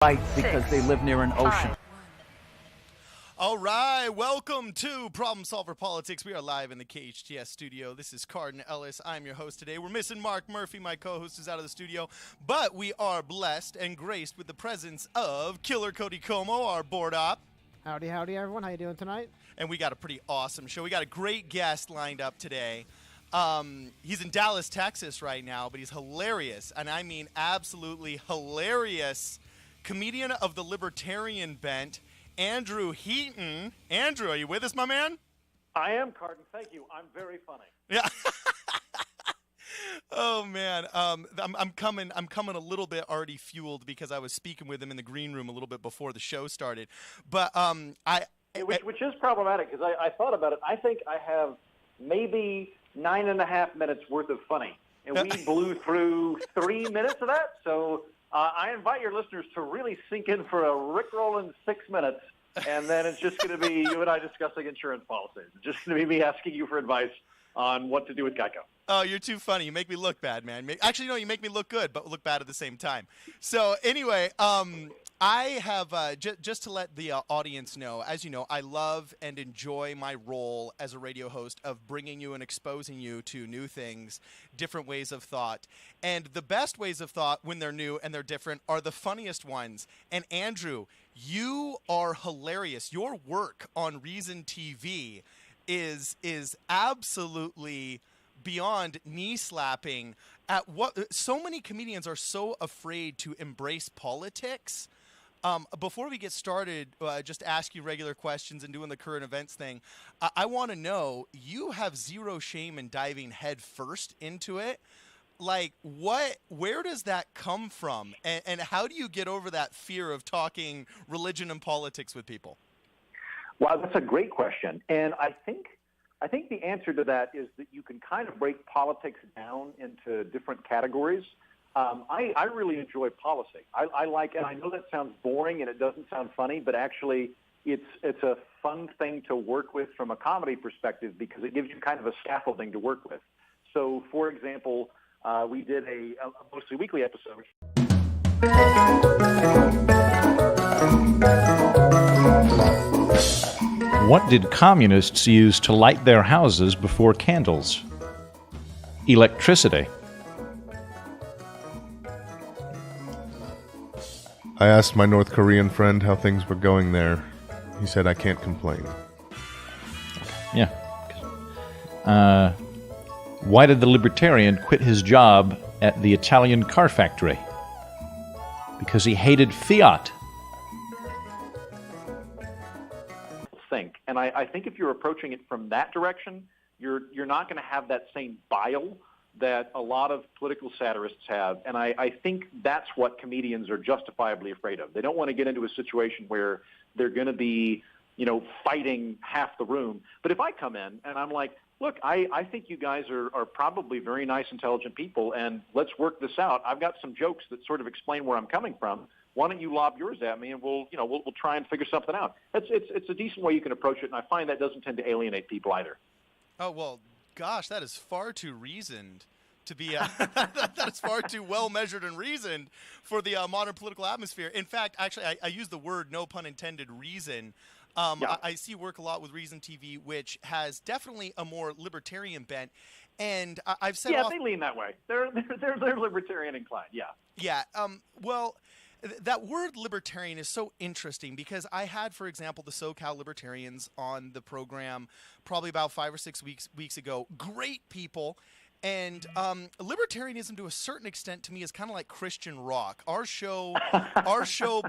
Right, because they live near an ocean. All right, welcome to Problem Solver Politics. We are live in the KHTS studio. This is Cardon Ellis. I'm your host today. We're missing Mark Murphy. My co-host is out of the studio, but we are blessed and graced with the presence of Killer Cody Como, our board op. Howdy, everyone. How you doing tonight? And we got a pretty awesome show. We got a great guest lined up today. He's in Dallas, Texas right now, but he's hilarious, and I mean absolutely hilarious. Comedian of the libertarian bent, Andrew Heaton. Andrew, are you with us, my man? I am, Cardon. Thank you. I'm very funny. Yeah. Oh man, I'm coming a little bit already fueled because I was speaking with him in the green room a little bit before the show started. But which is problematic because I thought about it. I think I have maybe 9.5 minutes worth of funny, and we blew through 3 minutes of that. So. I invite your listeners to really sink in for a Rickroll in 6 minutes, and then it's just going to be you and I discussing insurance policies. It's just going to be me asking you for advice on what to do with Geico. Oh, you're too funny. You make me look bad, man. Actually, no, you make me look good, but look bad at the same time. So anyway, I have, just to let the audience know, as you know, I love and enjoy my role as a radio host of bringing you and exposing you to new things, different ways of thought. And the best ways of thought when they're new and they're different are the funniest ones. And Andrew, you are hilarious. Your work on Reason TV is absolutely beyond knee-slapping at what so many comedians are so afraid to embrace politics. Before we get started, just ask you regular questions and doing the current events thing, I want to know, you have zero shame in diving head first into it. Like, where does that come from? And how do you get over that fear of talking religion and politics with people? Wow, that's a great question. And I think the answer to that is that you can kind of break politics down into different categories. I really enjoy policy. I like, and I know that sounds boring and it doesn't sound funny, but actually it's a fun thing to work with from a comedy perspective because it gives you kind of a scaffolding to work with. So, for example, we did a mostly weekly episode. What did communists use to light their houses before candles? Electricity. I asked my North Korean friend how things were going there. He said, I can't complain. Yeah. Why did the libertarian quit his job at the Italian car factory? Because he hated fiat. Think. And I think if you're approaching it from that direction, you're not going to have that same bile that a lot of political satirists have. And I think that's what comedians are justifiably afraid of. They don't want to get into a situation where they're going to be, fighting half the room. But if I come in and I'm like, look, I think you guys are probably very nice, intelligent people, and let's work this out. I've got some jokes that sort of explain where I'm coming from. Why don't you lob yours at me, and we'll try and figure something out. It's a decent way you can approach it, and I find that doesn't tend to alienate people either. Oh, well, gosh, that is far too reasoned to be that is far too well measured and reasoned for the modern political atmosphere. In fact, actually, I use the word, no pun intended, reason. Yeah. I see work a lot with Reason TV, which has definitely a more libertarian bent. And I've said, they lean that way. They're libertarian inclined. Yeah. Yeah. Well, that word libertarian is so interesting because I had, for example, the SoCal Libertarians on the program probably about 5 or 6 weeks ago. Great people. And libertarianism, to a certain extent, to me, is kind of like Christian rock. Our show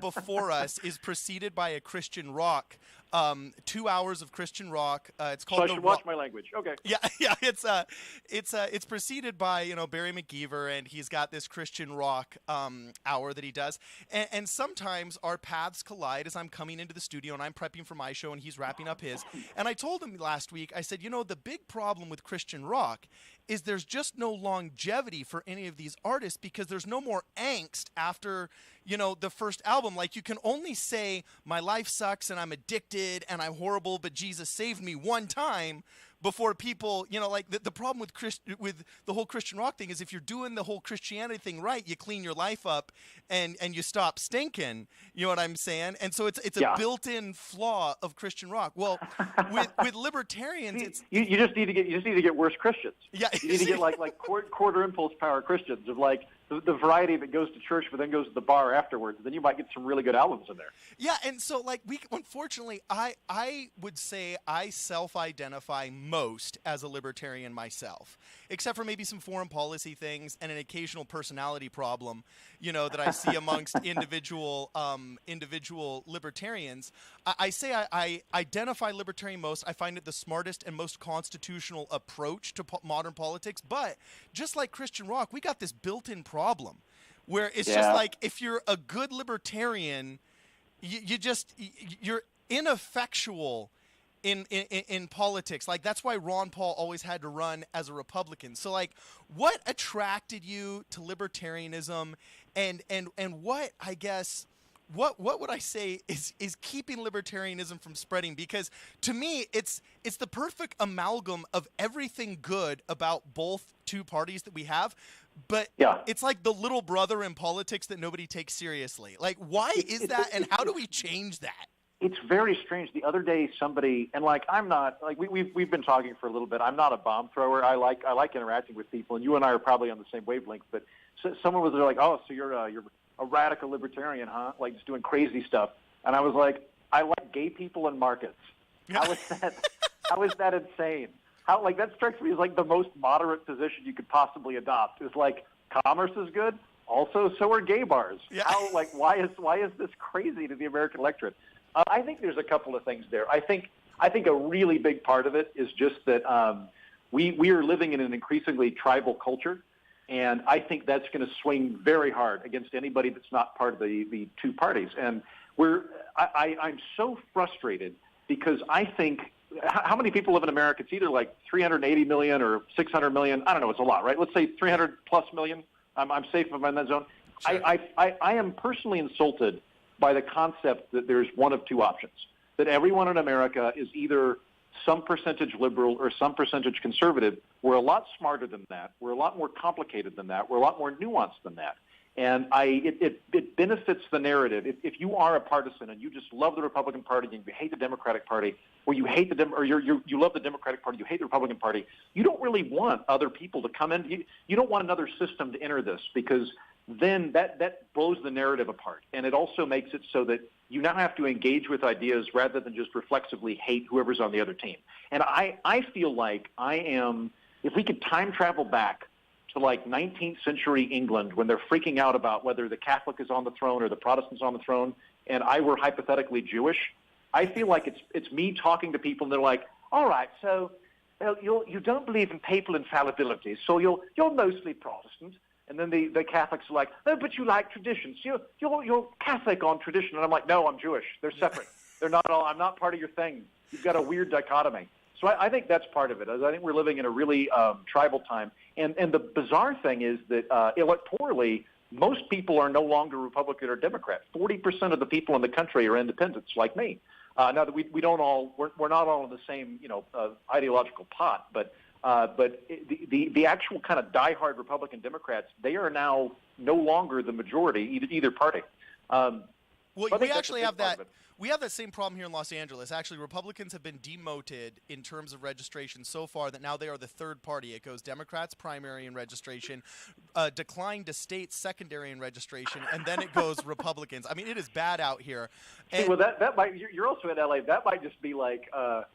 before us is preceded by a Christian rock 2 hours of Christian rock. It's called. So I should watch my language. Okay. Yeah. It's preceded by Barry McGeever, and he's got this Christian rock hour that he does. And sometimes our paths collide as I'm coming into the studio and I'm prepping for my show and he's wrapping up his. And I told him last week, I said, the big problem with Christian rock is there's just no longevity for any of these artists because there's no more angst after, the first album. Like, you can only say my life sucks and I'm addicted and I'm horrible, but Jesus saved me one time. before people, like the problem with the whole Christian rock thing is if you're doing the whole Christianity thing right, you clean your life up and you stop stinking. You know what I'm saying? And so it's a built-in flaw of Christian rock. Well, with libertarians, you just need to get worse Christians. Yeah, you need to get like quarter impulse power Christians of like the variety that goes to church but then goes to the bar afterwards. Then you might get some really good albums in there. Yeah, and so like unfortunately, I would say I self-identify most as a libertarian myself, except for maybe some foreign policy things and an occasional personality problem, that I see amongst individual libertarians. I say I identify libertarian most. I find it the smartest and most constitutional approach to modern politics. But just like Christian rock, we got this built-in problem where it's just like if you're a good libertarian, you're ineffectual in politics. Like that's why Ron Paul always had to run as a Republican. So like what attracted you to libertarianism and what I guess what would I say is keeping libertarianism from spreading? Because to me it's the perfect amalgam of everything good about both two parties that we have. But it's like the little brother in politics that nobody takes seriously. Like, why is that, and how do we change that? It's very strange. The other day, somebody, and like I'm not like we've been talking for a little bit. I'm not a bomb thrower. I like interacting with people, and you and I are probably on the same wavelength. But someone was there like, oh, so you're a radical libertarian, huh? Like just doing crazy stuff. And I was like, I like gay people and markets. How is that? How is that insane? How, like that strikes me as like the most moderate position you could possibly adopt. Is like commerce is good, also so are gay bars. Yeah. How like why is this crazy to the American electorate? I think there's a couple of things there. I think a really big part of it is just that we are living in an increasingly tribal culture, and I think that's going to swing very hard against anybody that's not part of the two parties. And I'm so frustrated because I think. How many people live in America? It's either like 380 million or 600 million. I don't know. It's a lot, right? Let's say 300 plus million. I'm safe if I'm in that zone. Sure. I am personally insulted by the concept that there's one of two options, that everyone in America is either some percentage liberal or some percentage conservative. We're a lot smarter than that. We're a lot more complicated than that. We're a lot more nuanced than that. And it benefits the narrative. If you are a partisan and you just love the Republican Party and you hate the Democratic Party, or you hate you love the Democratic Party, you hate the Republican Party, you don't really want other people to come in. You don't want another system to enter this, because then that blows the narrative apart. And it also makes it so that you now have to engage with ideas rather than just reflexively hate whoever's on the other team. And I feel like if we could time travel back to like 19th century England when they're freaking out about whether the Catholic is on the throne or the Protestant's on the throne, and I were hypothetically Jewish, I feel like it's me talking to people and they're like, all right, so you don't believe in papal infallibility, so you're mostly Protestant. And then the Catholics are like, oh, but you like traditions. You're Catholic on tradition. And I'm like, no, I'm Jewish. They're separate. They're not all. I'm not part of your thing. You've got a weird dichotomy. So I think that's part of it. I think we're living in a really tribal time. And the bizarre thing is that electorally, most people are no longer Republican or Democrat. 40% of the people in the country are independents, like me. Now that we're not all in the same ideological pot, but the actual kind of diehard Republican Democrats, they are now no longer the majority, either party. Well, we actually have that. We have that same problem here in Los Angeles. Actually, Republicans have been demoted in terms of registration so far that now they are the third party. It goes Democrats primary in registration, decline to states secondary in registration, and then it goes Republicans. I mean, it is bad out here. And well, that might. You're also in LA. That might just be like a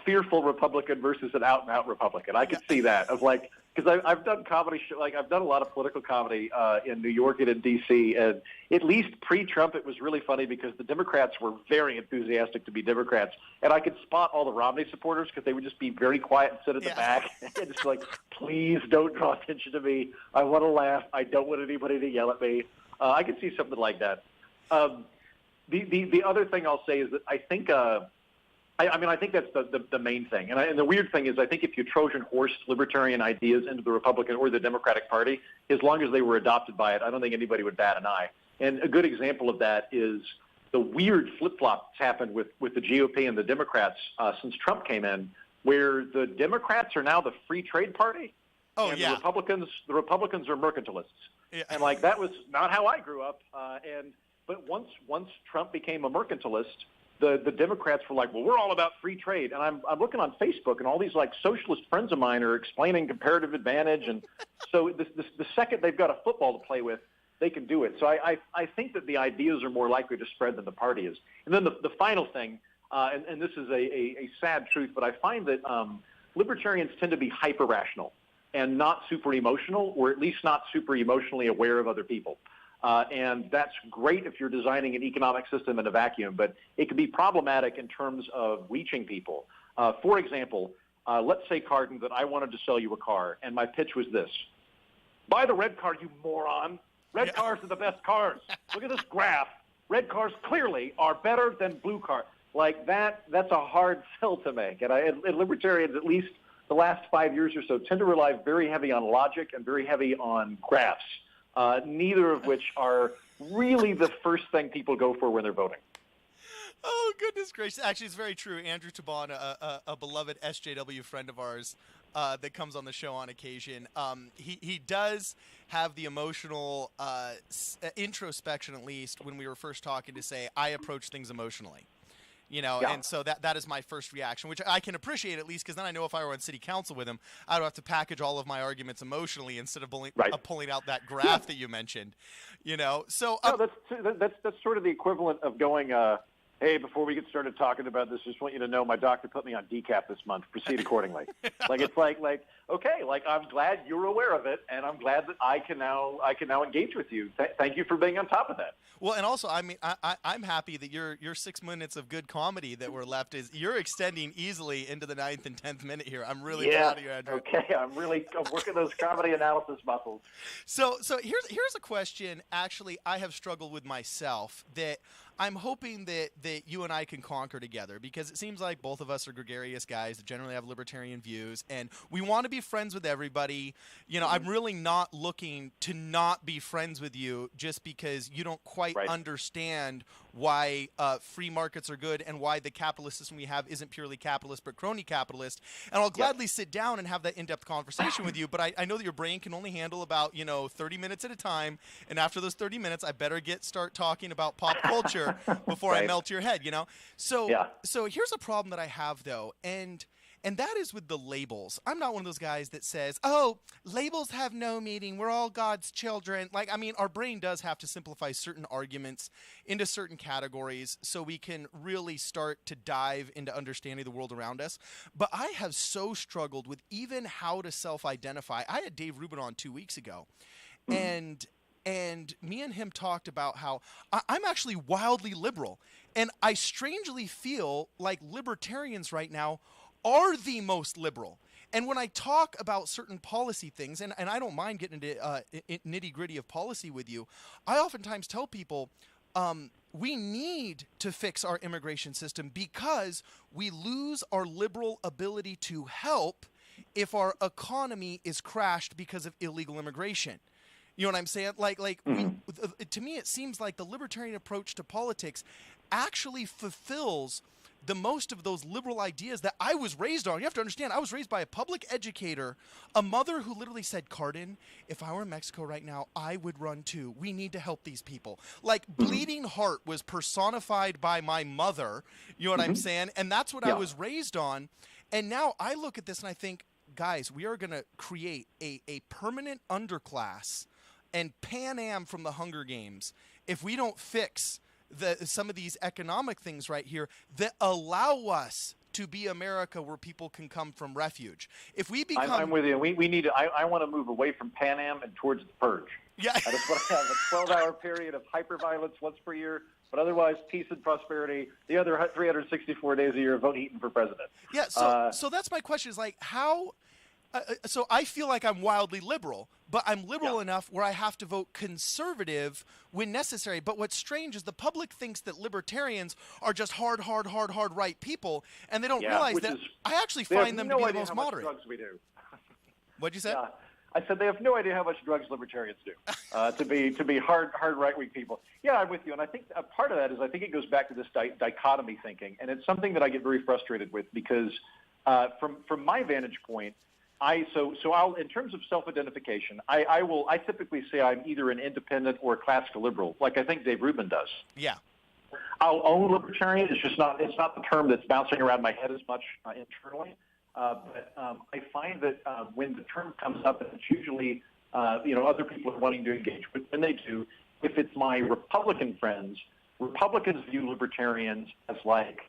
fearful Republican versus an out-and-out Republican. I could see that of like. Because I've done comedy, I've done a lot of political comedy in New York and in D.C., and at least pre-Trump it was really funny because the Democrats were very enthusiastic to be Democrats, and I could spot all the Romney supporters because they would just be very quiet and sit at the back and just like, please don't draw attention to me. I want to laugh. I don't want anybody to yell at me. I could see something like that. The other thing I'll say is that I think I think that's the main thing. And the weird thing is I think if you Trojan horse libertarian ideas into the Republican or the Democratic Party, as long as they were adopted by it, I don't think anybody would bat an eye. And a good example of that is the weird flip-flop that's happened with the GOP and the Democrats since Trump came in. where the Democrats are now the free trade party, Oh, and yeah. the Republicans are mercantilists. Yeah. And like that was not how I grew up. But once Trump became a mercantilist, the Democrats were like, well, we're all about free trade. And I'm looking on Facebook, and all these like socialist friends of mine are explaining comparative advantage. And so the second they've got a football to play with, they can do it. So I think that the ideas are more likely to spread than the party is. And then the final thing, and this is a sad truth, but I find that libertarians tend to be hyper-rational and not super emotional, or at least not super emotionally aware of other people. And that's great if you're designing an economic system in a vacuum, but it can be problematic in terms of reaching people. For example, let's say, Cardon, that I wanted to sell you a car, and my pitch was this. Buy the red car, you moron. Red cars are the best cars. Look at this graph. Red cars clearly are better than blue cars. Like that's a hard sell to make. And libertarians, at least the last 5 years or so, tend to rely very heavy on logic and very heavy on graphs, neither of which are really the first thing people go for when they're voting. Oh, goodness gracious. Actually, it's very true. Andrew Taban, a beloved SJW friend of ours that comes on the show on occasion, he does have the emotional introspection, at least, when we were first talking, to say, I approach things emotionally. Yeah. And so that is my first reaction, which I can appreciate, at least, because then I know if I were on city council with him, I would have to package all of my arguments emotionally instead of pulling out that graph that you mentioned. So no, that's sort of the equivalent of going, hey, before we get started talking about this, just want you to know my doctor put me on decaf this month. Proceed accordingly. It's like, okay, I'm glad you're aware of it, and I'm glad that I can now engage with you. Thank you for being on top of that. Well, and also, I mean, I'm happy that your 6 minutes of good comedy that were left you're extending easily into the 9th and 10th minute here. I'm really proud of you, Andrew. Okay, I'm working those comedy analysis muscles. So here's a question. Actually, I have struggled with myself that I'm hoping that you and I can conquer together, because it seems like both of us are gregarious guys that generally have libertarian views, and we want to be friends with everybody. I'm really not looking to not be friends with you just because you don't quite understand why free markets are good and why the capitalist system we have isn't purely capitalist but crony capitalist. And I'll gladly sit down and have that in-depth conversation with you, but I know that your brain can only handle about 30 minutes at a time, and after those 30 minutes I better start talking about pop culture before I melt your head, So here's a problem that I have, though, and that is with the labels. I'm not one of those guys that says, oh, labels have no meaning. We're all God's children. Our brain does have to simplify certain arguments into certain categories so we can really start to dive into understanding the world around us. But I have so struggled with even how to self-identify. I had Dave Rubin on 2 weeks ago, and me and him talked about how I'm actually wildly liberal. And I strangely feel like libertarians right now are the most liberal. And when I talk about certain policy things, and I don't mind getting into nitty-gritty of policy with you, I oftentimes tell people we need to fix our immigration system because we lose our liberal ability to help if our economy is crashed because of illegal immigration. You know what I'm saying? To me, it seems like the libertarian approach to politics actually fulfills the most of those liberal ideas that I was raised on. You have to understand, I was raised by a public educator, a mother who literally said, Cardon, if I were in Mexico right now, I would run too. We need to help these people. Bleeding Heart was personified by my mother. You know what I'm saying? And that's what I was raised on. And now I look at this and I think, guys, we are going to create a permanent underclass and Pan Am from the Hunger Games if we don't fix some of these economic things right here that allow us to be America where people can come from refuge. If we become... I'm with you. We need to... I want to move away from Pan Am and towards the purge. Yeah. I just want to have a 12-hour period of hyper-violence once per year, but otherwise peace and prosperity. The other 364 days a year, vote Heaton for president. Yeah, so that's my question, is how... so I feel like I'm wildly liberal, but I'm liberal enough where I have to vote conservative when necessary. But what's strange is the public thinks that libertarians are just hard right people, and they don't realize that I actually find them to be the most moderate. Drugs we do. What'd you say? Yeah. I said they have no idea how much drugs libertarians do to be hard right-wing people. Yeah, I'm with you, and I think a part of that is I think it goes back to this dichotomy thinking, and it's something that I get very frustrated with because From my vantage point, I'll in terms of self-identification, I typically say I'm either an independent or a classical liberal, like I think Dave Rubin does. Yeah. I'll own libertarian. It's not the term that's bouncing around my head as much internally. But I find that when the term comes up, and it's usually other people are wanting to engage. But when they do, if it's my Republican friends, Republicans view libertarians as like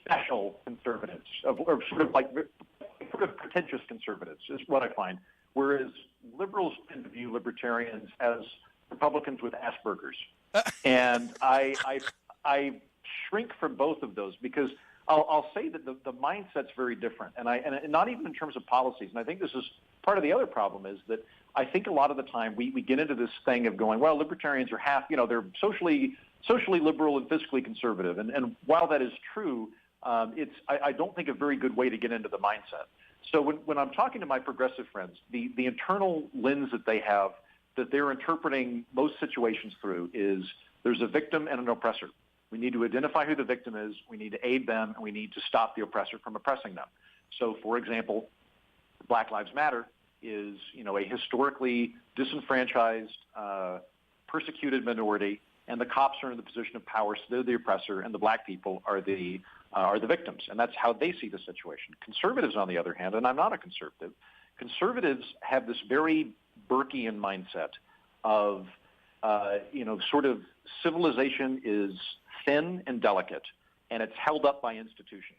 special conservatives, or sort of pretentious conservatives, is what I find. Whereas liberals tend to view libertarians as Republicans with Asperger's, and I shrink from both of those because I'll say that the mindset's very different, and not even in terms of policies. And I think this is part of the other problem is that I think a lot of the time we get into this thing of going, well, libertarians are half, they're socially liberal and fiscally conservative. And while that is true, I don't think a very good way to get into the mindset. So when I'm talking to my progressive friends, the internal lens that they have, that they're interpreting most situations through is there's a victim and an oppressor. We need to identify who the victim is. We need to aid them, and we need to stop the oppressor from oppressing them. So, for example, Black Lives Matter is, a historically disenfranchised, persecuted minority, and the cops are in the position of power, so they're the oppressor, and the black people are the victims, and that's how they see the situation. Conservatives, on the other hand, and I'm not a conservative, conservatives have this very Burkean mindset of, sort of civilization is thin and delicate, and it's held up by institutions.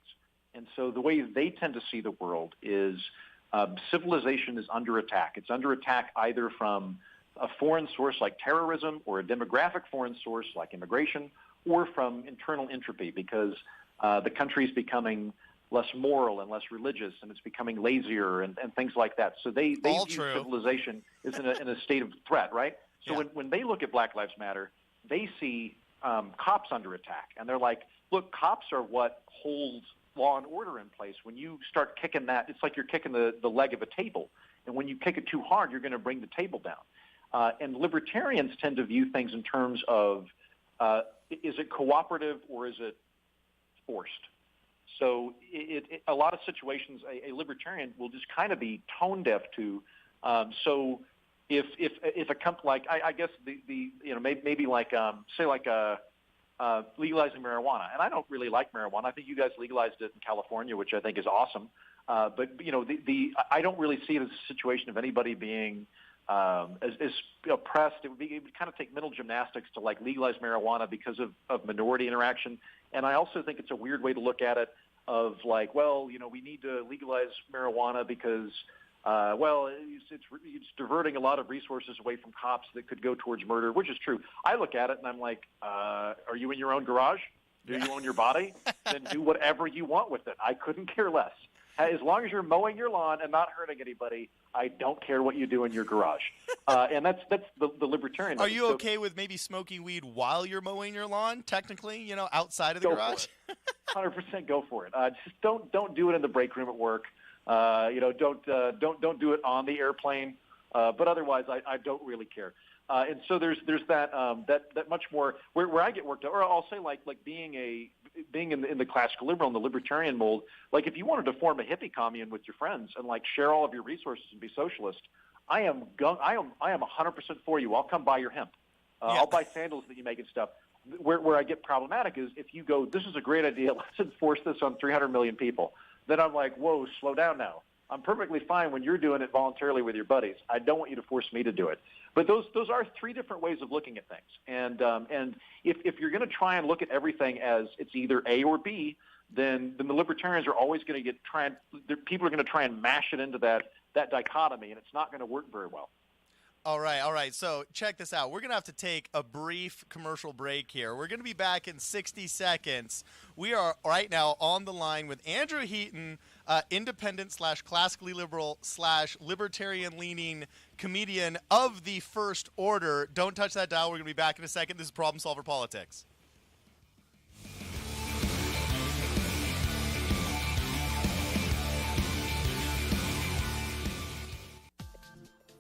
And so the way they tend to see the world is civilization is under attack. It's under attack either from a foreign source like terrorism or a demographic foreign source like immigration, or from internal entropy because the country's becoming less moral and less religious, and it's becoming lazier and things like that. So they view civilization is in a state of threat, right? So when they look at Black Lives Matter, they see cops under attack, and they're like, look, cops are what holds law and order in place. When you start kicking that, it's like you're kicking the leg of a table, and when you kick it too hard, you're going to bring the table down. And libertarians tend to view things in terms of is it cooperative or is it forced? So a lot of situations, a libertarian will just kind of be tone deaf to. So if a company like I guess maybe like say like legalizing marijuana, and I don't really like marijuana. I think you guys legalized it in California, which I think is awesome. But I don't really see it as a situation of anybody being as oppressed. It would kind of take mental gymnastics to like legalize marijuana because of minority interaction. And I also think it's a weird way to look at it of like, well, we need to legalize marijuana because, it's diverting a lot of resources away from cops that could go towards murder, which is true. I look at it and I'm like, are you in your own garage? Do you own your body? Then do whatever you want with it. I couldn't care less. As long as you're mowing your lawn and not hurting anybody, I don't care what you do in your garage. And that's the libertarian. Are you okay with maybe smoking weed while you're mowing your lawn, technically, outside of the garage? 100% go for it. Just don't do it in the break room at work. Don't do it on the airplane. But otherwise, I don't really care. And so there's that much more where I get worked up, or I'll say like being in the classical liberal and the libertarian mold. Like if you wanted to form a hippie commune with your friends and like share all of your resources and be socialist, I am 100% for you. I'll come buy your hemp. I'll buy sandals that you make and stuff. Where I get problematic is if you go, this is a great idea. Let's enforce this on 300 million people. Then I'm like, whoa, slow down now. I'm perfectly fine when you're doing it voluntarily with your buddies. I don't want you to force me to do it. But those are three different ways of looking at things. And if you're going to try and look at everything as it's either A or B, then the libertarians are always going to people are going to try and mash it into that dichotomy, and it's not going to work very well. All right. So check this out. We're going to have to take a brief commercial break here. We're going to be back in 60 seconds. We are right now on the line with Andrew Heaton, independent/classically liberal/libertarian-leaning comedian of the First Order. Don't touch that dial. We're going to be back in a second. This is Problem Solver Politics.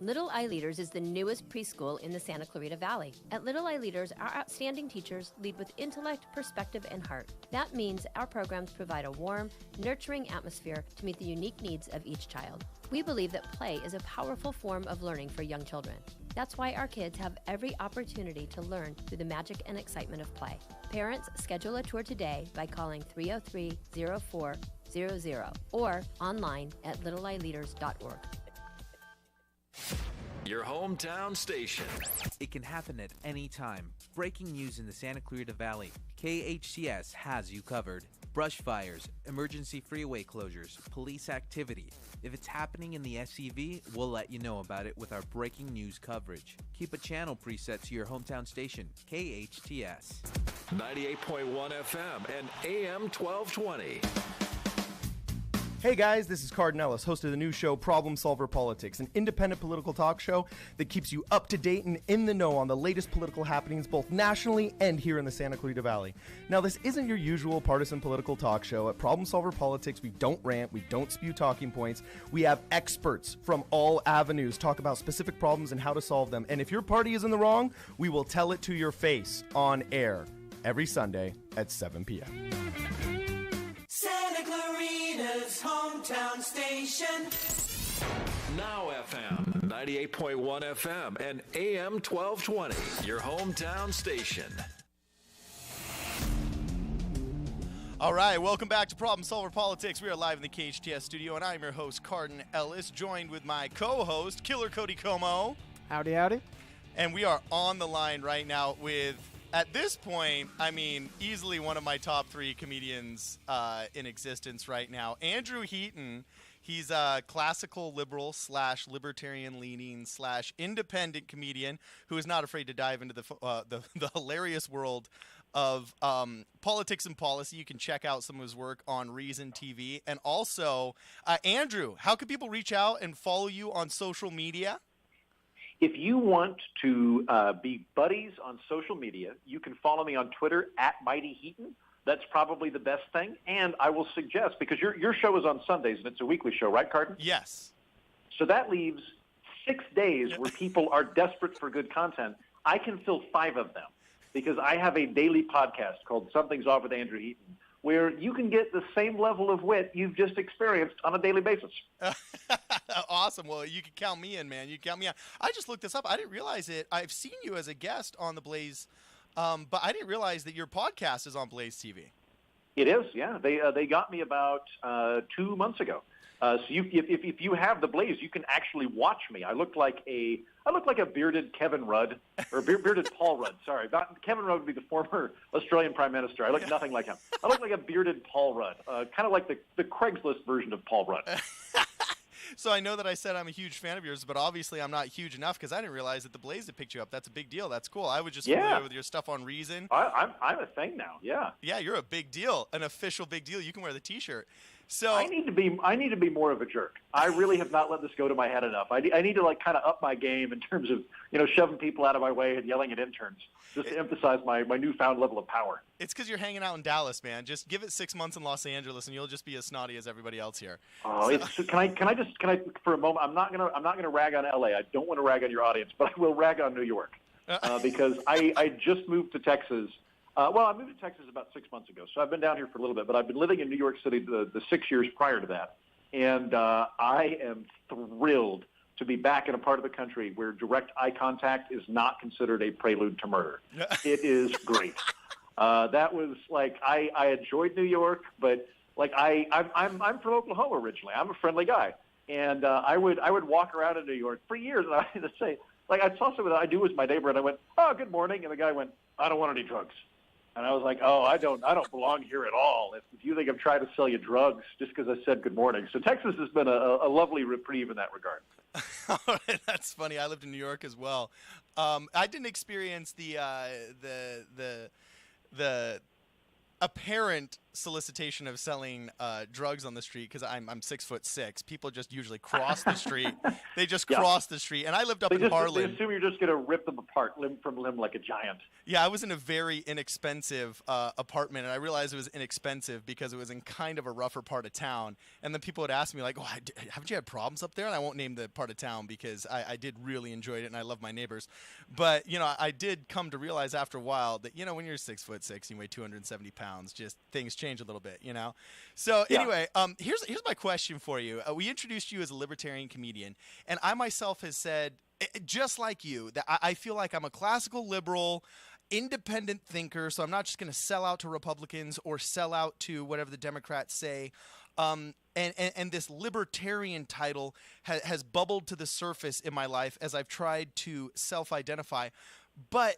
Little Eye Leaders is the newest preschool in the Santa Clarita Valley. At Little Eye Leaders, our outstanding teachers lead with intellect, perspective, and heart. That means our programs provide a warm, nurturing atmosphere to meet the unique needs of each child. We believe that play is a powerful form of learning for young children. That's why our kids have every opportunity to learn through the magic and excitement of play. Parents, schedule a tour today by calling 303-0400 or online at littleeyeleaders.org. Your hometown station. It can happen at any time. Breaking news in the Santa Clarita Valley. KHTS has you covered. Brush fires, emergency freeway closures, police activity. If it's happening in the SCV, we'll let you know about it with our breaking news coverage. Keep a channel preset to your hometown station, KHTS. 98.1 FM and AM 1220. Hey guys, this is Cardon Ellis, host of the new show Problem Solver Politics, an independent political talk show that keeps you up to date and in the know on the latest political happenings both nationally and here in the Santa Clarita Valley. Now, this isn't your usual partisan political talk show. At Problem Solver Politics, we don't rant, we don't spew talking points. We have experts from all avenues talk about specific problems and how to solve them. And if your party is in the wrong, we will tell it to your face on air every Sunday at 7 p.m. Santa Clarita's hometown station. Now FM, 98.1 FM and AM 1220. Your hometown station. All right, welcome back to Problem Solver Politics. We are live in the KHTS studio, and I'm your host, Cardon Ellis, joined with my co-host, Killer Cody Como. Howdy, howdy. And we are on the line right now with, at this point, I mean, easily one of my top three comedians in existence right now, Andrew Heaton. He's a classical liberal / libertarian leaning / independent comedian who is not afraid to dive into the hilarious world of politics and policy. You can check out some of his work on Reason TV. And also, Andrew, how can people reach out and follow you on social media? If you want to be buddies on social media, you can follow me on Twitter at Mighty Heaton. That's probably the best thing. And I will suggest, because your show is on Sundays and it's a weekly show, right, Cardon? Yes. So that leaves 6 days where people are desperate for good content. I can fill 5 of them because I have a daily podcast called Something's Off with Andrew Heaton, where you can get the same level of wit you've just experienced on a daily basis. Awesome. Well, you can count me in, man. You can count me on. I just looked this up. I didn't realize it. I've seen you as a guest on the Blaze, but I didn't realize that your podcast is on Blaze TV. It is, yeah. They got me about 2 months ago. So if you have the Blaze, you can actually watch me. I look like a bearded Kevin Rudd, or bearded Paul Rudd. Sorry, Kevin Rudd would be the former Australian Prime Minister. I look nothing like him. I look like a bearded Paul Rudd, kind of like the Craigslist version of Paul Rudd. So I know that I said I'm a huge fan of yours, but obviously I'm not huge enough because I didn't realize that the Blaze had picked you up. That's a big deal. That's cool. I was just familiar with your stuff on Reason. I'm a thing now. Yeah. Yeah, you're a big deal, an official big deal. You can wear the T-shirt. So I need to be more of a jerk. I really have not let this go to my head enough. I need to like kind of up my game in terms of shoving people out of my way and yelling at interns, just to emphasize my newfound level of power. It's because you're hanging out in Dallas, man. Just give it 6 months in Los Angeles, and you'll just be as snotty as everybody else here. Oh, can I for a moment? I'm not gonna rag on LA. I don't want to rag on your audience, but I will rag on New York because I just moved to Texas. I moved to Texas about 6 months ago, so I've been down here for a little bit, but I've been living in New York City the 6 years prior to that, and I am thrilled to be back in a part of the country where direct eye contact is not considered a prelude to murder. It is great. That was like I enjoyed New York, but like I'm from Oklahoma originally. I'm a friendly guy, and I would walk around in New York for years, and I had to say, like, I saw someone that I knew was my neighbor, and I went, "Oh, good morning," and the guy went, "I don't want any drugs." And I was like, "Oh, I don't belong here at all. If you think I'm trying to sell you drugs just because I said good morning." So Texas has been a lovely reprieve in that regard. All right, that's funny. I lived in New York as well. I didn't experience the apparent solicitation of selling drugs on the street, because I'm 6'6". People just usually cross the street. They just cross the street. And I lived up in Harlan. They assume you're just going to rip them apart limb from limb like a giant. Yeah, I was in a very inexpensive apartment, and I realized it was inexpensive because it was in kind of a rougher part of town. And then people would ask me, like, haven't you had problems up there? And I won't name the part of town because I did really enjoy it, and I love my neighbors. But, I did come to realize after a while that, when you're 6'6", you weigh 270 pounds, just things change a little bit, So anyway, here's my question for you. We introduced you as a libertarian comedian, and I myself has said, just like you, that I feel like I'm a classical liberal, independent thinker, so I'm not just going to sell out to Republicans or sell out to whatever the Democrats say. And this libertarian title has bubbled to the surface in my life as I've tried to self-identify. But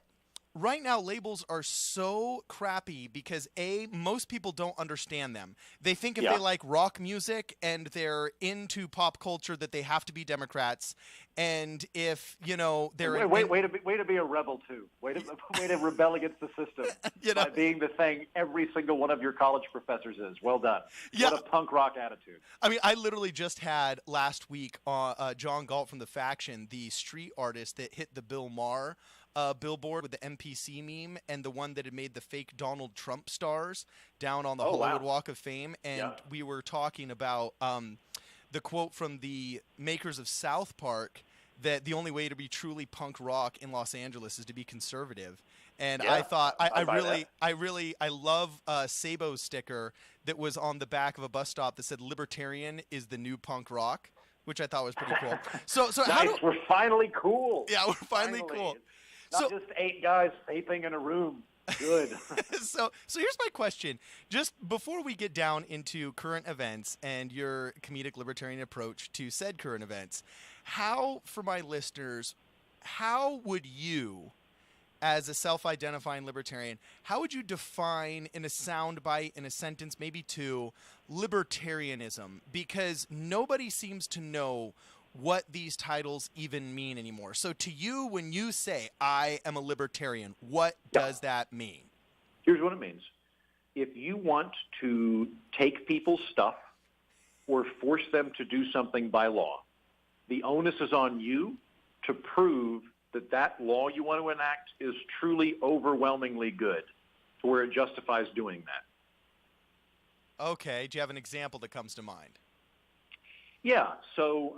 right now, labels are so crappy because, most people don't understand them. They think if they like rock music and they're into pop culture that they have to be Democrats. And if, they're... Way to be a rebel, too. Way to rebel against the system by being the thing every single one of your college professors is. Well done. Yeah. What a punk rock attitude. I mean, I literally just had last week John Galt from The Faction, the street artist that hit the Bill Maher billboard with the NPC meme, and the one that had made the fake Donald Trump stars down on the Hollywood Walk of Fame. And we were talking about the quote from the makers of South Park, that the only way to be truly punk rock in Los Angeles is to be conservative. And I thought I love Sabo's sticker that was on the back of a bus stop that said "Libertarian is the new punk rock," which I thought was pretty cool. So nice. We're finally cool. Yeah, we're finally cool. Not just 8 guys vaping in a room. Good. So here's my question. Just before we get down into current events and your comedic libertarian approach to said current events, for my listeners, how would you, as a self-identifying libertarian, how would you define in a soundbite, in a sentence, maybe two, libertarianism? Because nobody seems to know what these titles even mean anymore. So to you, when you say, I am a libertarian, what does that mean? Here's what it means. If you want to take people's stuff or force them to do something by law, the onus is on you to prove that law you want to enact is truly overwhelmingly good to where it justifies doing that. Okay. Do you have an example that comes to mind? Yeah, so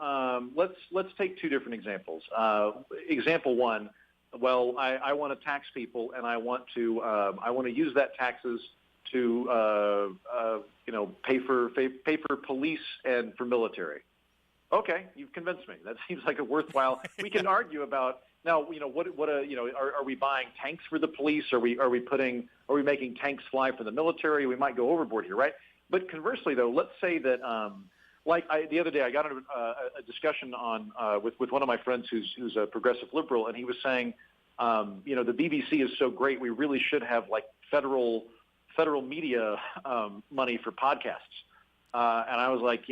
let's take 2 different examples. Example 1, well, I want to tax people, and I want to use that taxes to pay for police and for military. Okay, you've convinced me. That seems like a worthwhile. We can argue about now. Are we buying tanks for the police? Are we making tanks fly for the military? We might go overboard here, right? But conversely, though, let's say that. The other day, I got into a discussion with one of my friends who's a progressive liberal, and he was saying, the BBC is so great, we really should have federal media money for podcasts. And I was like,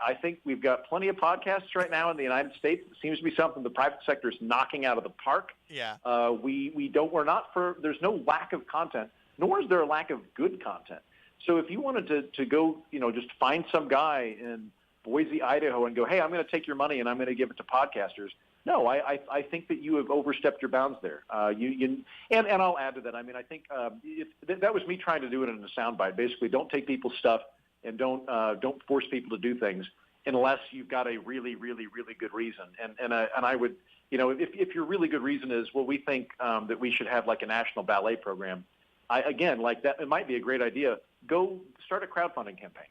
I think we've got plenty of podcasts right now in the United States. It seems to be something the private sector is knocking out of the park. Yeah. There's no lack of content, nor is there a lack of good content. So if you wanted to go, just find some guy in Boise, Idaho, and go, hey, I'm going to take your money and I'm going to give it to podcasters. No, I think that you have overstepped your bounds there. And I'll add to that. I mean, I think that was me trying to do it in a soundbite. Basically, don't take people's stuff and don't force people to do things unless you've got a really, really, really good reason. And I would, if your really good reason is, well, we think that we should have a national ballet program. That it might be a great idea. Go start a crowdfunding campaign.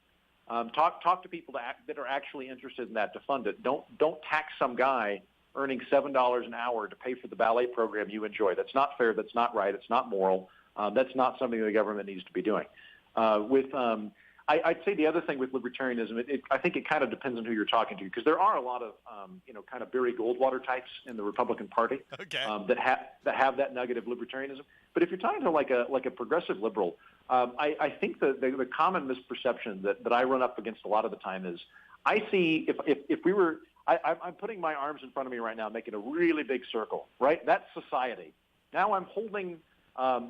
Talk to people that are actually interested in that to fund it. Don't tax some guy earning $7 an hour to pay for the ballet program you enjoy. That's not fair. That's not right. It's not moral. That's not something the government needs to be doing. I'd say the other thing with libertarianism, I think it kind of depends on who you're talking to, because there are a lot of kind of Barry Goldwater types in the Republican Party that have that nugget of libertarianism. But if you're talking to like a progressive liberal, I think the common misperception that I run up against a lot of the time is I see if we were I'm putting my arms in front of me right now, making a really big circle, right? That's society. Now I'm holding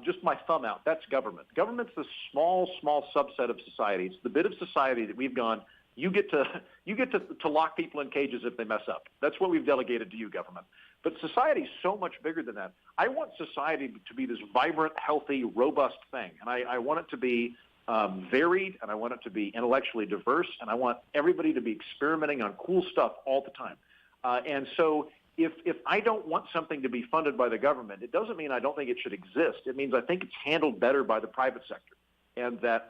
just my thumb out. That's government. Government's the small subset of society. It's the bit of society that we've gone, you get to lock people in cages if they mess up. That's what we've delegated to you, government. But society is so much bigger than that. I want society to be this vibrant, healthy, robust thing. And I want it to be varied, and I want it to be intellectually diverse, and I want everybody to be experimenting on cool stuff all the time. And so if I don't want something to be funded by the government, it doesn't mean I don't think it should exist. It means I think it's handled better by the private sector, and that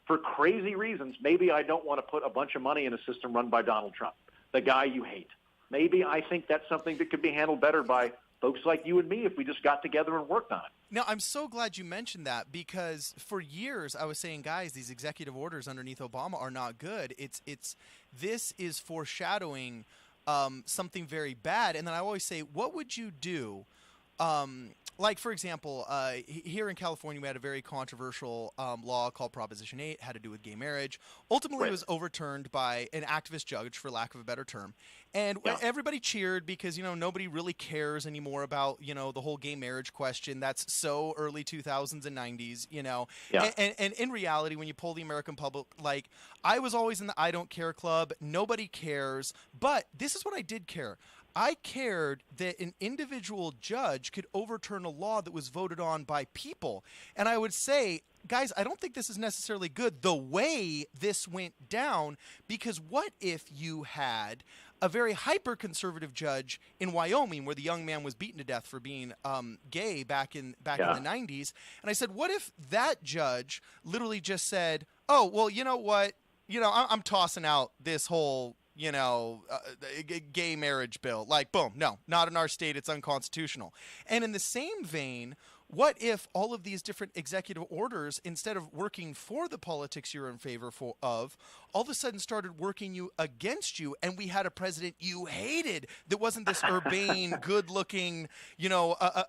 for crazy reasons, maybe I don't want to put a bunch of money in a system run by Donald Trump, the guy you hate. Maybe I think that's something that could be handled better by folks like you and me if we just got together and worked on it. Now, I'm so glad you mentioned that, because for years I was saying, guys, these executive orders underneath Obama are not good. This is foreshadowing something very bad. And then I always say, what would you do? Like, for example, here in California, we had a very controversial law called Proposition 8, had to do with gay marriage. Ultimately, It was overturned by an activist judge, for lack of a better term. And everybody cheered because, nobody really cares anymore about, the whole gay marriage question. That's so early 2000s and 90s, Yeah. And in reality, when you poll the American public, like, I was always in the I don't care club. Nobody cares. But this is what I did care. I cared that an individual judge could overturn a law that was voted on by people. And I would say, guys, I don't think this is necessarily good the way this went down, because what if you had a very hyper-conservative judge in Wyoming, where the young man was beaten to death for being gay back in the 90s? And I said, what if that judge literally just said, oh, well, you know what? I'm tossing out this whole gay marriage bill. Like, boom, no, not in our state. It's unconstitutional. And in the same vein, what if all of these different executive orders, instead of working for the politics you're in favor of, all of a sudden started working you against you, and we had a president you hated that wasn't this urbane, good-looking,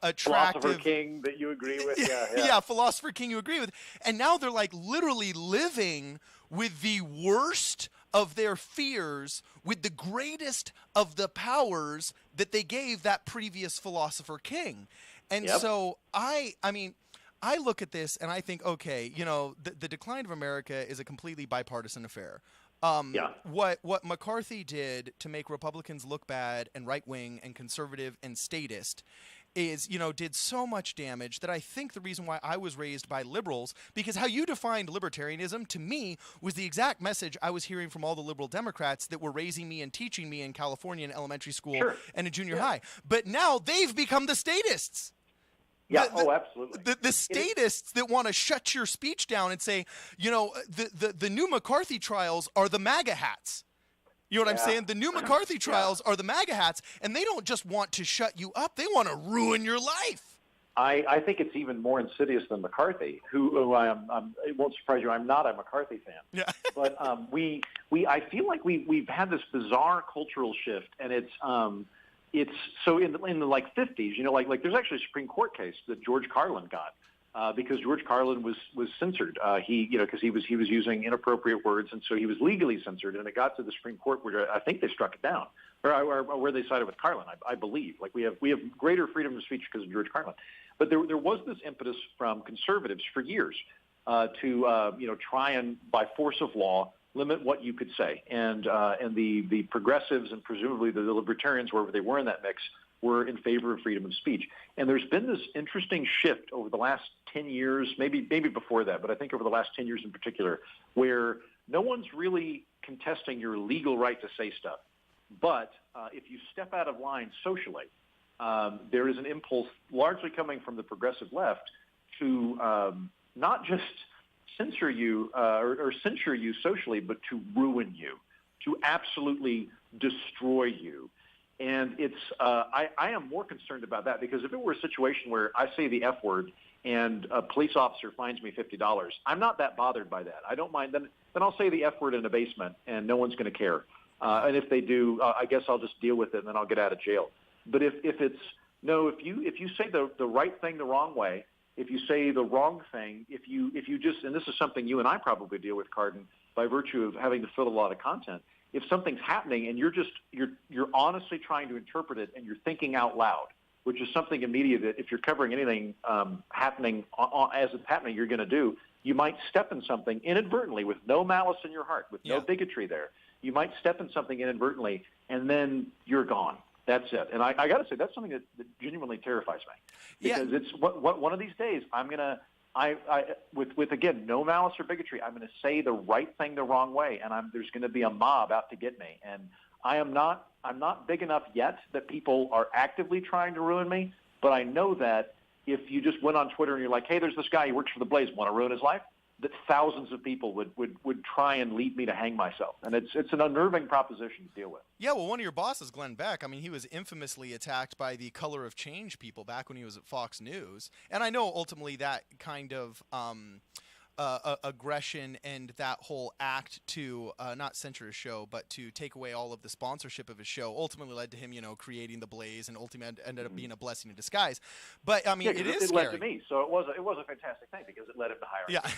attractive philosopher king that you agree with? Yeah, philosopher king you agree with. And now they're like literally living with the worst of their fears, with the greatest of the powers that they gave that previous philosopher king. And so I look at this and I think, okay, the decline of America is a completely bipartisan affair. What McCarthy did to make Republicans look bad and right-wing and conservative and statist is, did so much damage that I think the reason why I was raised by liberals, because how you defined libertarianism to me was the exact message I was hearing from all the liberal Democrats that were raising me and teaching me in California in elementary school and in junior high. But now they've become the statists. Yeah, absolutely. The statists that want to shut your speech down and say, the new McCarthy trials are the MAGA hats. You know what I'm saying? The new McCarthy trials are the MAGA hats, and they don't just want to shut you up. They want to ruin your life. I think it's even more insidious than McCarthy, who it won't surprise you, I'm not a McCarthy fan. Yeah. But I feel like we've had this bizarre cultural shift, and it's so in the 50s, like there's actually a Supreme Court case that George Carlin got. Because George Carlin was censored, because he was using inappropriate words, and so he was legally censored. And it got to the Supreme Court where I think they struck it down, or where they sided with Carlin. I believe, like we have greater freedom of speech because of George Carlin. But there was this impetus from conservatives for years to try and by force of law limit what you could say, and the progressives and presumably the libertarians, wherever they were in that mix, were in favor of freedom of speech. And there's been this interesting shift over the last 10 years, maybe before that, but I think over the last 10 years in particular, where no one's really contesting your legal right to say stuff. But if you step out of line socially, there is an impulse largely coming from the progressive left to not just censor you or censure you socially, but to ruin you, to absolutely destroy you. And it's I am more concerned about that, because if it were a situation where I say the F word and a police officer fines me $50, I'm not that bothered by that. I don't mind. Then I'll say the F word in a basement and no one's going to care. And if they do, I guess I'll just deal with it and then I'll get out of jail. But if you say the right thing the wrong way, if you say the wrong thing, if you just, and this is something you and I probably deal with, Cardon, by virtue of having to fill a lot of content. If something's happening and you're honestly trying to interpret it and you're thinking out loud, which is something in media that if you're covering anything happening as it's happening, you're going to do. You might step in something inadvertently with no malice in your heart, with no bigotry there. You might step in something inadvertently, and then you're gone. That's it. And I got to say, that's something that genuinely terrifies me. Because it's one of these days, I'm going to, with again, no malice or bigotry, I'm going to say the right thing the wrong way, and there's going to be a mob out to get me. And I'm not big enough yet that people are actively trying to ruin me, but I know that if you just went on Twitter and you're like, hey, there's this guy, he works for the Blaze, want to ruin his life, that thousands of people would try and lead me to hang myself. And it's an unnerving proposition to deal with. Yeah, well, one of your bosses, Glenn Beck, I mean, he was infamously attacked by the Color of Change people back when he was at Fox News. And I know ultimately that kind of aggression and that whole act to not censor his show, but to take away all of the sponsorship of his show ultimately led to him, creating the Blaze, and ultimately ended up being a blessing in disguise. But I mean, it is scary. Led to me, so it was a fantastic thing because it led him to hire me. Yeah,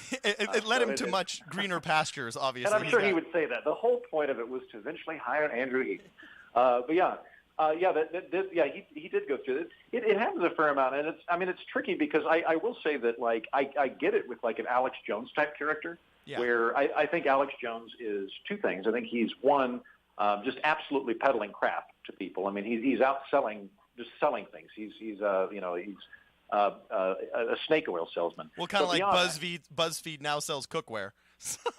it led him to much greener pastures, obviously. And I'm sure he would say that. The whole point of it was to eventually hire Andrew Heaton. But yeah. He did go through it. It happens a fair amount, and it's tricky because I will say that like I get it with like an Alex Jones type character, where I think Alex Jones is two things. I think he's one, just absolutely peddling crap to people. I mean, he's out selling things. He's a snake oil salesman. Well, kind of like BuzzFeed now sells cookware.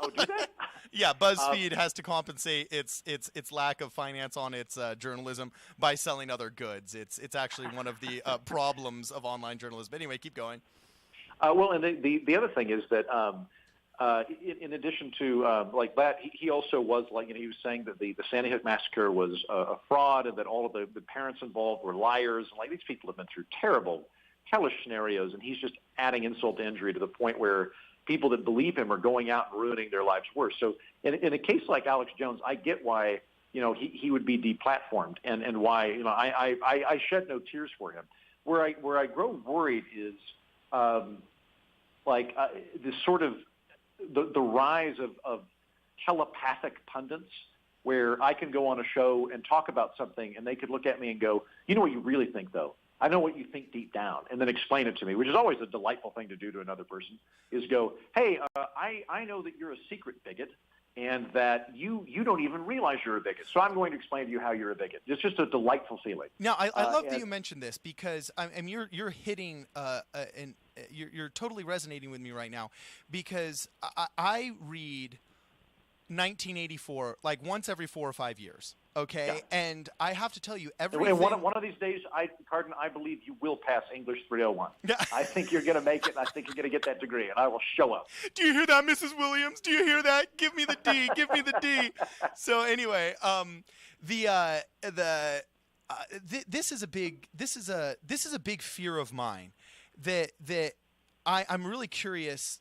Oh, do they? Yeah, BuzzFeed has to compensate its lack of finance on its journalism by selling other goods. It's actually one of the problems of online journalism. But anyway, keep going. Well, and the other thing is that in addition to like that, he also was like, he was saying that the Sandy Hook massacre was a fraud, and that all of the parents involved were liars, and like these people have been through terrible, hellish scenarios, and he's just adding insult to injury to the point where people that believe him are going out and ruining their lives worse. So in a case like Alex Jones, I get why, he would be deplatformed and why, I shed no tears for him. Where I grow worried is this sort of the rise of telepathic pundits, where I can go on a show and talk about something and they could look at me and go, you know what you really think though? I know what you think deep down, and then explain it to me, which is always a delightful thing to do to another person, is go, hey, I know that you're a secret bigot and that you don't even realize you're a bigot. So I'm going to explain to you how you're a bigot. It's just a delightful feeling. Now, I love that you mentioned this because you're hitting and you're totally resonating with me right now, because I read 1984 like once every 4 or 5 years. Okay, yeah. And I have to tell you, everything. One of these days, Cardon, I believe you will pass English 301. I think you're going to make it, and I think you're going to get that degree, and I will show up. Do you hear that, Mrs. Williams? Do you hear that? Give me the D. Give me the D. So anyway, this is a big fear of mine that I'm really curious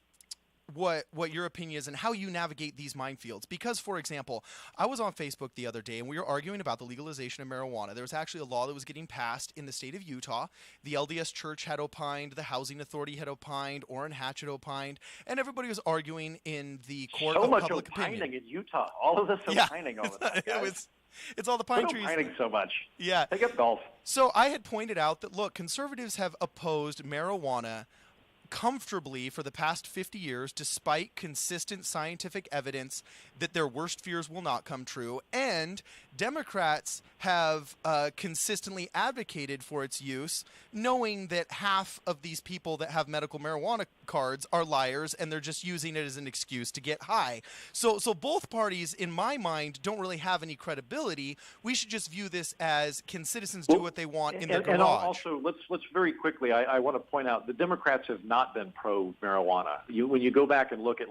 what your opinion is and how you navigate these minefields. Because, for example, I was on Facebook the other day and we were arguing about the legalization of marijuana. There was actually a law that was getting passed in the state of Utah. The LDS Church had opined, the Housing Authority had opined, Orrin Hatch had opined, and everybody was arguing in the court of public opinion. So much opining in Utah. All of this opining all the time, guys. It's all the pine trees. Opining so much. Yeah. Take up golf. So I had pointed out that, look, conservatives have opposed marijuana comfortably for the past 50 years, despite consistent scientific evidence that their worst fears will not come true. And Democrats have consistently advocated for its use, knowing that half of these people that have medical marijuana cards are liars and they're just using it as an excuse to get high. So both parties, in my mind, don't really have any credibility. We should just view this as, can citizens do what they want in their garage? And also, let's very quickly, I want to point out the Democrats have not been pro-marijuana. When you go back and look at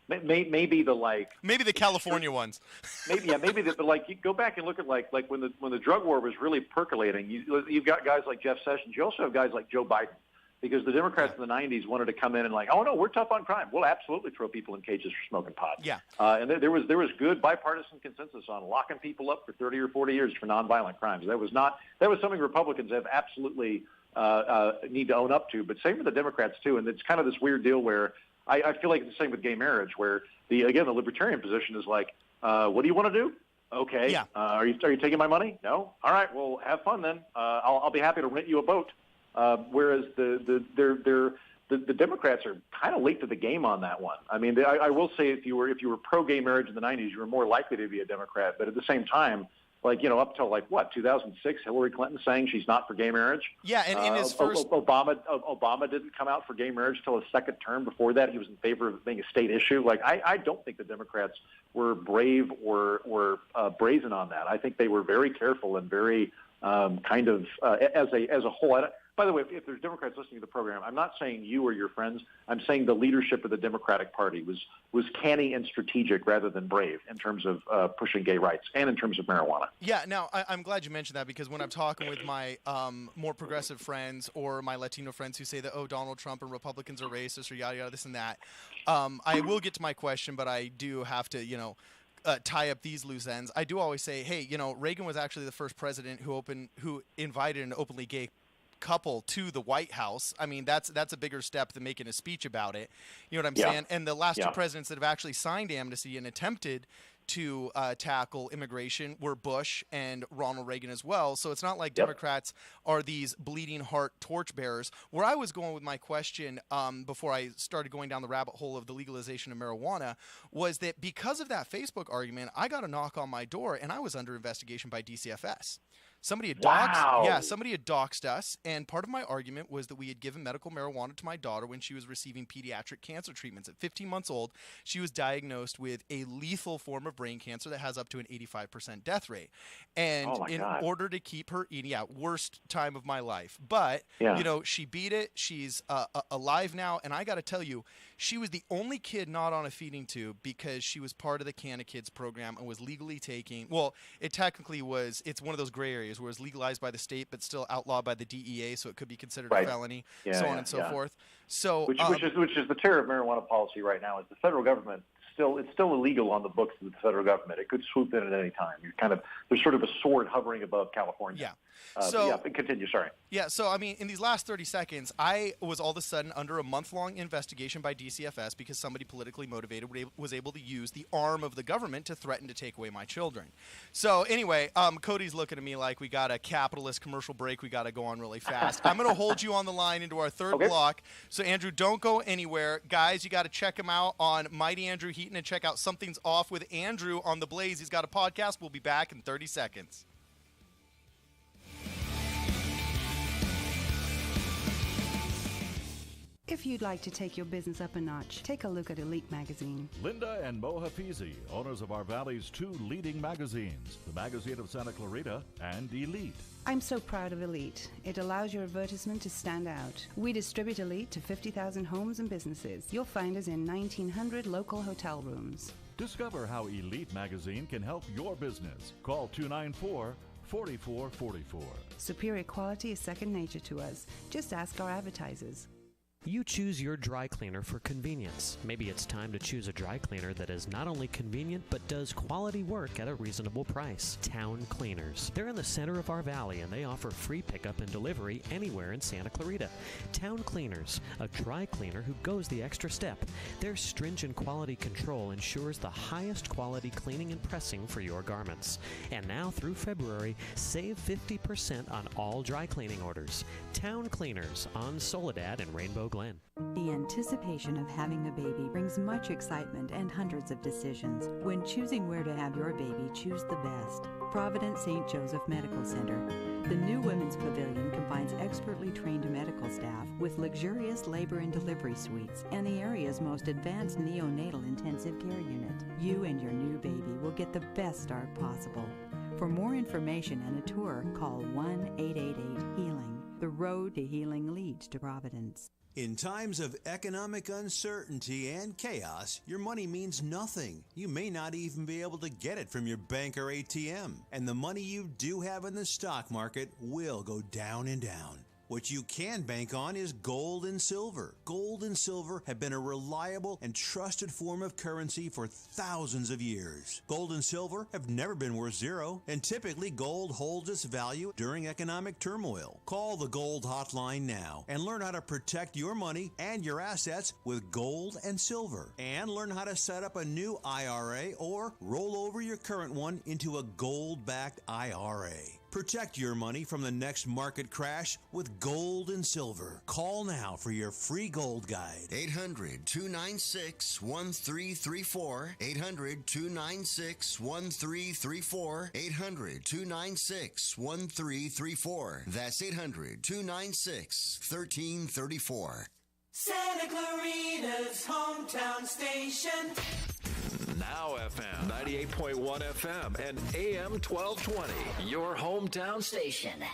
maybe the California ones. Maybe you go back and look at like when the drug war was really percolating. You've got guys like Jeff Sessions. You also have guys like Joe Biden, because the Democrats in the 90s wanted to come in and oh no, we're tough on crime. We'll absolutely throw people in cages for smoking pot. Yeah. And there was good bipartisan consensus on locking people up for 30 or 40 years for nonviolent crimes. That was something Republicans have absolutely need to own up to. But same with the Democrats too. And it's kind of this weird deal where I feel like it's the same with gay marriage, where the libertarian position is like, what do you want to do? Okay. Yeah. Are you taking my money? No. All right. Well, have fun then. I'll be happy to rent you a boat. Whereas the Democrats are kind of late to the game on that one. I mean, I will say if you were pro-gay marriage in the 90s, you were more likely to be a Democrat. But at the same time, up till 2006, Hillary Clinton saying she's not for gay marriage. Yeah, and in his first Obama didn't come out for gay marriage till his second term. Before that, he was in favor of it being a state issue. I don't think the Democrats were brave or brazen on that. I think they were very careful and very as a whole. By the way, if there's Democrats listening to the program, I'm not saying you or your friends. I'm saying the leadership of the Democratic Party was canny and strategic rather than brave in terms of pushing gay rights and in terms of marijuana. Yeah, now, I'm glad you mentioned that because when I'm talking with my more progressive friends or my Latino friends who say that, Donald Trump and Republicans are racist or yada, yada, this and that, I will get to my question, but I do have to, tie up these loose ends. I do always say, hey, Reagan was actually the first president who invited an openly gay couple to the White House. I mean, that's a bigger step than making a speech about it. You know what I'm saying? And the last two presidents that have actually signed amnesty and attempted to tackle immigration were Bush and Ronald Reagan as well. So it's not like Democrats are these bleeding heart torchbearers. Where I was going with my question before I started going down the rabbit hole of the legalization of marijuana was that because of that Facebook argument, I got a knock on my door and I was under investigation by DCFS. Somebody had doxed us, and part of my argument was that we had given medical marijuana to my daughter when she was receiving pediatric cancer treatments. At 15 months old, she was diagnosed with a lethal form of brain cancer that has up to an 85% death rate. And order to keep her eating, worst time of my life. But, she beat it. She's alive now, and I got to tell you, she was the only kid not on a feeding tube because she was part of the Canna Kids program and was legally taking, it technically was, it's one of those gray areas where it's legalized by the state but still outlawed by the DEA, so it could be considered a felony, so on and so forth. So, which is the terror of marijuana policy right now is the federal government. It's still illegal on the books of the federal government. It could swoop in at any time. There's sort of a sword hovering above California. Continue. Sorry. Yeah. So I mean, in these last 30 seconds, I was all of a sudden under a month-long investigation by DCFS because somebody politically motivated was able to use the arm of the government to threaten to take away my children. So anyway, Cody's looking at me like we got a capitalist commercial break. We got to go on really fast. I'm going to hold you on the line into our third block. So Andrew, don't go anywhere, guys. You got to check him out on Mighty Andrew Heaton and check out Something's Off with Andrew on The Blaze. He's got a podcast. We'll be back in 30 seconds. If you'd like to take your business up a notch, take a look at Elite Magazine. Linda and Mo Hafizi, owners of our Valley's two leading magazines, the Magazine of Santa Clarita and Elite. I'm so proud of Elite. It allows your advertisement to stand out. We distribute Elite to 50,000 homes and businesses. You'll find us in 1,900 local hotel rooms. Discover how Elite Magazine can help your business. Call 294-4444. Superior quality is second nature to us. Just ask our advertisers. You choose your dry cleaner for convenience. Maybe it's time to choose a dry cleaner that is not only convenient, but does quality work at a reasonable price. Town Cleaners. They're in the center of our valley, and they offer free pickup and delivery anywhere in Santa Clarita. Town Cleaners, a dry cleaner who goes the extra step. Their stringent quality control ensures the highest quality cleaning and pressing for your garments. And now through February, save 50% on all dry cleaning orders. Town Cleaners on Soledad and Rainbow Glen. The anticipation of having a baby brings much excitement and hundreds of decisions. When choosing where to have your baby, choose the best. Providence St. Joseph Medical Center. The new Women's Pavilion combines expertly trained medical staff with luxurious labor and delivery suites and the area's most advanced neonatal intensive care unit. You and your new baby will get the best start possible. For more information and a tour, call 1-888-HEALING. The road to healing leads to Providence. In times of economic uncertainty and chaos, your money means nothing. You may not even be able to get it from your bank or ATM. And the money you do have in the stock market will go down and down. What you can bank on is gold and silver. Gold and silver have been a reliable and trusted form of currency for thousands of years. Gold and silver have never been worth zero, and typically gold holds its value during economic turmoil. Call the Gold Hotline now and learn how to protect your money and your assets with gold and silver. And learn how to set up a new IRA or roll over your current one into a gold-backed IRA. Protect your money from the next market crash with gold and silver. Call now for your free gold guide. 800-296-1334. 800-296-1334. 800-296-1334. That's 800-296-1334. Santa Clarita's hometown station. Now FM 98.1 FM and AM 1220. Your hometown station.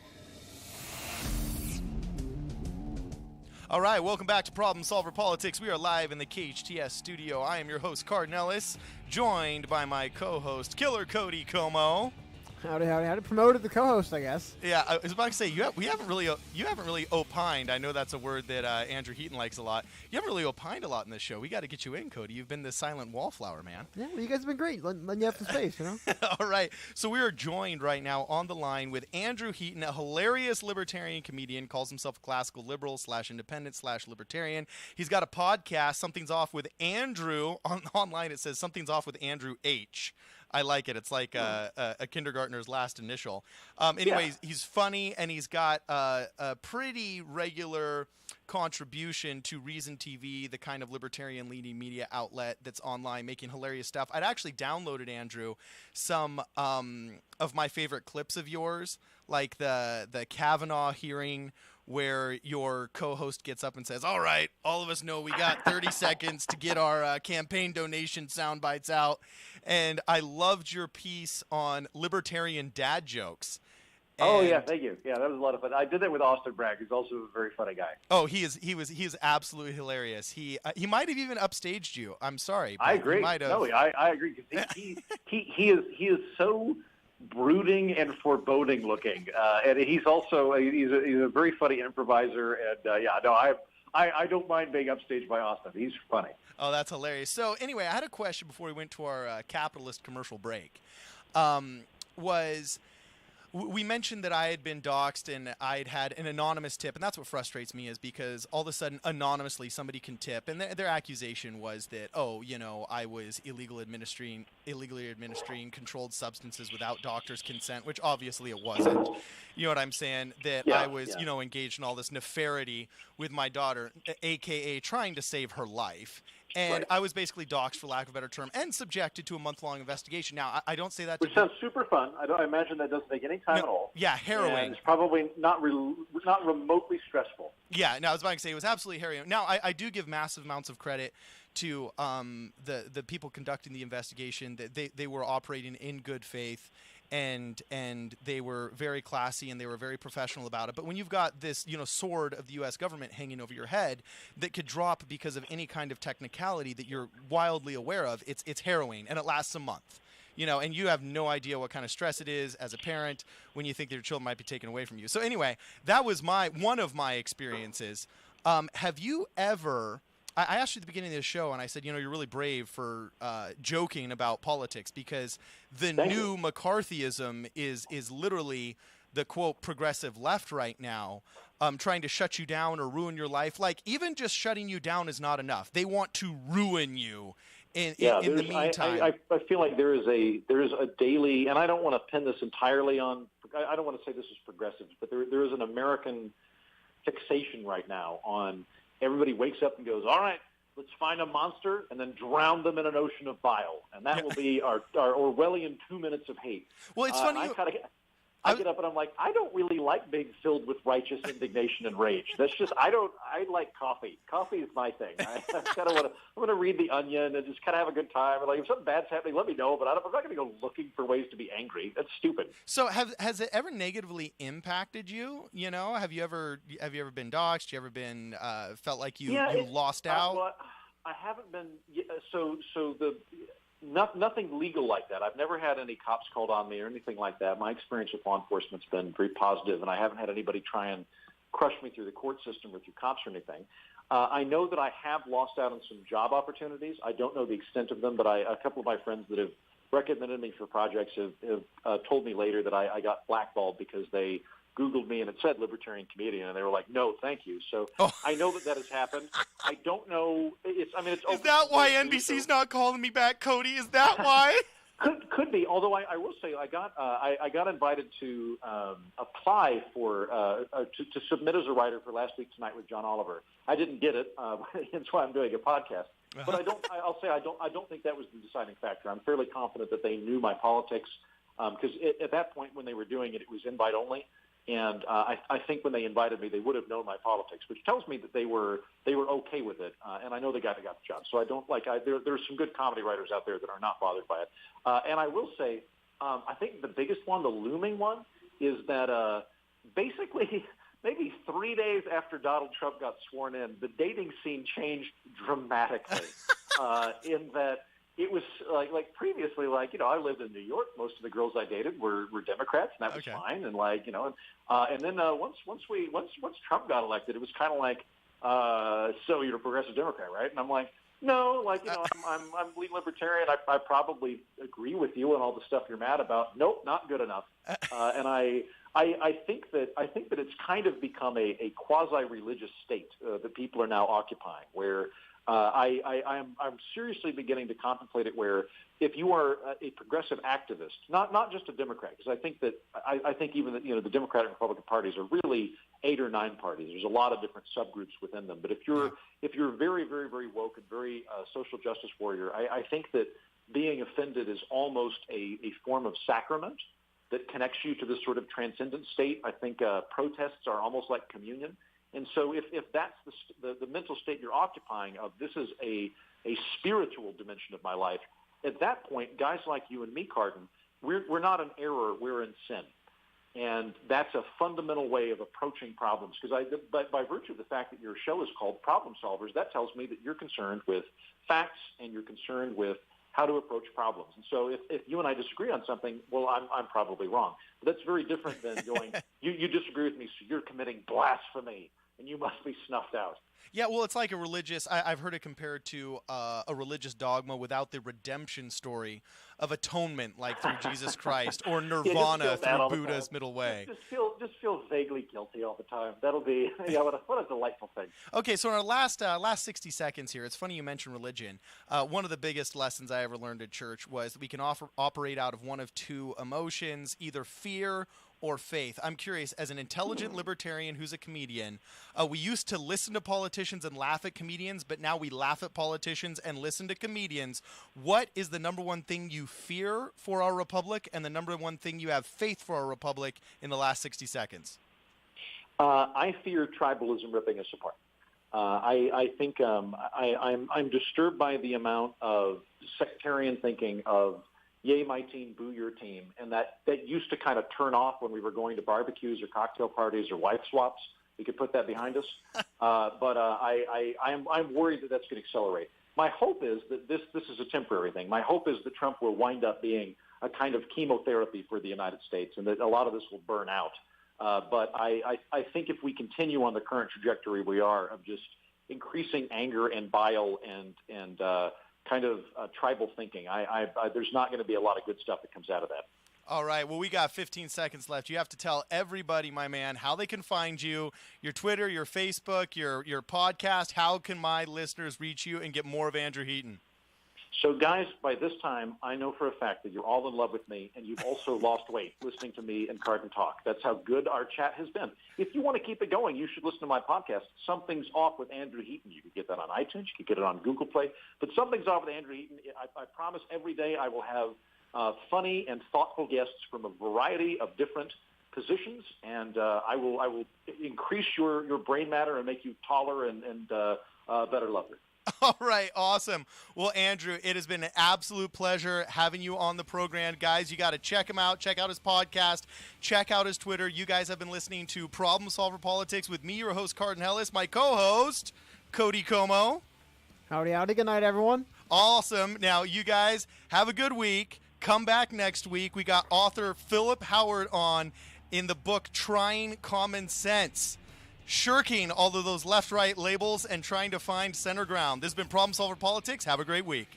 All right, welcome back to Problem Solver Politics. We are live in the KHTS studio. I am your host, Cardon Ellis, joined by my co-host, Killer Cody Como. Howdy. Promoted the co-host, I guess. Yeah, I was about to say you haven't really opined. I know that's a word that Andrew Heaton likes a lot. You haven't really opined a lot in this show. We got to get you in, Cody. You've been the silent wallflower, man. Yeah, well, you guys have been great. Letting you have some space, you know. All right, so we are joined right now on the line with Andrew Heaton, a hilarious libertarian comedian, calls himself a classical liberal / independent / libertarian. He's got a podcast, Something's Off with Andrew. Online it says Something's Off with Andrew H. I like it. It's like a kindergartner's last initial. Anyways, he's funny, and he's got a pretty regular contribution to Reason TV, the kind of libertarian-leaning media outlet that's online making hilarious stuff. I'd actually downloaded, Andrew, some of my favorite clips of yours, like the Kavanaugh hearing where your co-host gets up and says, all right, all of us know we got 30 seconds to get our campaign donation sound bites out. And I loved your piece on libertarian dad jokes. Oh, yeah, thank you. Yeah, that was a lot of fun. I did that with Austin Bragg, who's also a very funny guy. Oh, he is absolutely hilarious. He might have even upstaged you. I'm sorry. I agree. No, I agree, because he is so brooding and foreboding looking, and he's also he's a very funny improviser, and I don't mind being upstaged by Austin. He's funny. Oh, that's hilarious. So anyway, I had a question before we went to our capitalist commercial break. We mentioned that I had been doxxed and I'd had an anonymous tip, and that's what frustrates me, is because all of a sudden anonymously somebody can tip, and their accusation was that, I was illegally administering controlled substances without doctor's consent, which obviously it wasn't. You know what I'm saying? That I was, engaged in all this nefarity with my daughter, a.k.a. trying to save her life. And I was basically doxxed, for lack of a better term, and subjected to a month-long investigation. Now, I don't say that Which sounds super fun. I imagine that doesn't take any time at all. Yeah, harrowing. And it's probably not remotely stressful. Yeah, no, I was about to say it was absolutely harrowing. Now, I do give massive amounts of credit to the people conducting the investigation. That they were operating in good faith. And they were very classy and they were very professional about it. But when you've got this, sword of the U.S. government hanging over your head that could drop because of any kind of technicality that you're wildly aware of, it's harrowing, and it lasts a month. And you have no idea what kind of stress it is as a parent when you think that your children might be taken away from you. So anyway, that was one of my experiences. Have you ever? I asked you at the beginning of the show, and I said, you're really brave for joking about politics, because the new McCarthyism is literally the, quote, progressive left right now, trying to shut you down or ruin your life. Like, even just shutting you down is not enough. They want to ruin you in the meantime. I feel like there is a daily, and I don't want to pin this entirely on, I don't want to say this is progressives, but there is an American fixation right now on everybody wakes up and goes, all right, let's find a monster and then drown them in an ocean of bile. And that will be our Orwellian 2 minutes of hate. Well, it's funny. I get up and I'm like, I don't really like being filled with righteous indignation and rage. That's just, I like coffee. Coffee is my thing. I kind of want to read The Onion and just kind of have a good time. And like, if something bad's happening, let me know, but I'm not going to go looking for ways to be angry. That's stupid. So has it ever negatively impacted you? Have you ever been doxxed? You ever been, felt like you lost out? Well, I haven't been, nothing legal like that. I've never had any cops called on me or anything like that. My experience with law enforcement's been very positive, and I haven't had anybody try and crush me through the court system or through cops or anything. I know that I have lost out on some job opportunities. I don't know the extent of them, but a couple of my friends that have recommended me for projects have told me later that I got blackballed because they Googled me and it said libertarian comedian, and they were like, "No, thank you." So I know that has happened. I don't know. It's Is that why NBC's not calling me back, Cody? Is that why? Could be. Although I will say I got invited to apply for to submit as a writer for Last Week Tonight with John Oliver. I didn't get it. Hence why I'm doing a podcast. But I'll say I don't think that was the deciding factor. I'm fairly confident that they knew my politics because at that point when they were doing it, it was invite only. And I think when they invited me, they would have known my politics, which tells me that they were okay with it. And I know the guy that got the job, so I don't there's some good comedy writers out there that are not bothered by it. And I will say, I think the biggest one, the looming one, is that basically maybe 3 days after Donald Trump got sworn in, the dating scene changed dramatically. In that. It was like previously, I lived in New York. Most of the girls I dated were Democrats, and that was fine. And and then once Trump got elected, it was kind of like, so you're a progressive Democrat, right? And I'm like, no, I'm lead libertarian. I probably agree with you on all the stuff you're mad about. Nope, not good enough. And I think that it's kind of become a quasi-religious state that people are now occupying, where. I'm seriously beginning to contemplate it where if you are a progressive activist, not just a Democrat, because I think that I think even that, the Democratic and Republican parties are really 8 or 9 parties. There's a lot of different subgroups within them. But if you're very, very, very woke and very social justice warrior, I think that being offended is almost a form of sacrament that connects you to this sort of transcendent state. I think protests are almost like communion. And so if that's the mental state you're occupying of this is a spiritual dimension of my life, at that point, guys like you and me, Cardon, we're not in error, we're in sin. And that's a fundamental way of approaching problems. Because by virtue of the fact that your show is called Problem Solvers, that tells me that you're concerned with facts and you're concerned with how to approach problems. And so if you and I disagree on something, well, I'm probably wrong. But that's very different than going, you disagree with me, so you're committing blasphemy. And you must be snuffed out. Yeah, well, it's like a religious. I've heard it compared to a religious dogma without the redemption story of atonement, like through Jesus Christ or Nirvana through Buddha's middle way. Just feel vaguely guilty all the time. That'll be what a delightful thing. Okay, so in our last 60 seconds here, it's funny you mentioned religion. One of the biggest lessons I ever learned at church was that we can operate out of one of 2 emotions, either fear or faith. I'm curious, as an intelligent libertarian who's a comedian, we used to listen to politicians and laugh at comedians, but now we laugh at politicians and listen to comedians. What is the number one thing you fear for our republic and the number one thing you have faith for our republic in the last 60 seconds? I fear tribalism ripping us apart. I think I'm disturbed by the amount of sectarian thinking of yay my team, boo your team, and that used to kind of turn off when we were going to barbecues or cocktail parties or wife swaps. We could put that behind us, but I'm worried that that's going to accelerate. My hope is that this is a temporary thing. My hope is that Trump will wind up being a kind of chemotherapy for the United States, and that a lot of this will burn out. But I think if we continue on the current trajectory we are of just increasing anger and bile and kind of tribal thinking, there's not going to be a lot of good stuff that comes out of that. All right. Well, we got 15 seconds left. You have to tell everybody, my man, how they can find you, your Twitter, your Facebook, your podcast. How can my listeners reach you and get more of Andrew Heaton? So, guys, by this time, I know for a fact that you're all in love with me, and you've also lost weight listening to me and Cardon talk. That's how good our chat has been. If you want to keep it going, you should listen to my podcast, Something's Off with Andrew Heaton. You can get that on iTunes. You can get it on Google Play. But Something's Off with Andrew Heaton, I promise every day I will have funny and thoughtful guests from a variety of different positions, and I will increase your brain matter and make you taller and better lover. All right, awesome. Well, Andrew, it has been an absolute pleasure having you on the program. Guys, you got to check him out. Check out his podcast. Check out his Twitter. You guys have been listening to Problem Solver Politics with me, your host, Cardon Ellis, my co-host, Cody Como. Howdy, howdy. Good night, everyone. Awesome. Now, you guys have a good week. Come back next week. We got author Philip Howard on in the book Trying Common Sense. shirking all of those left-right labels and trying to find center ground. This has been Problem Solver Politics. Have a great week.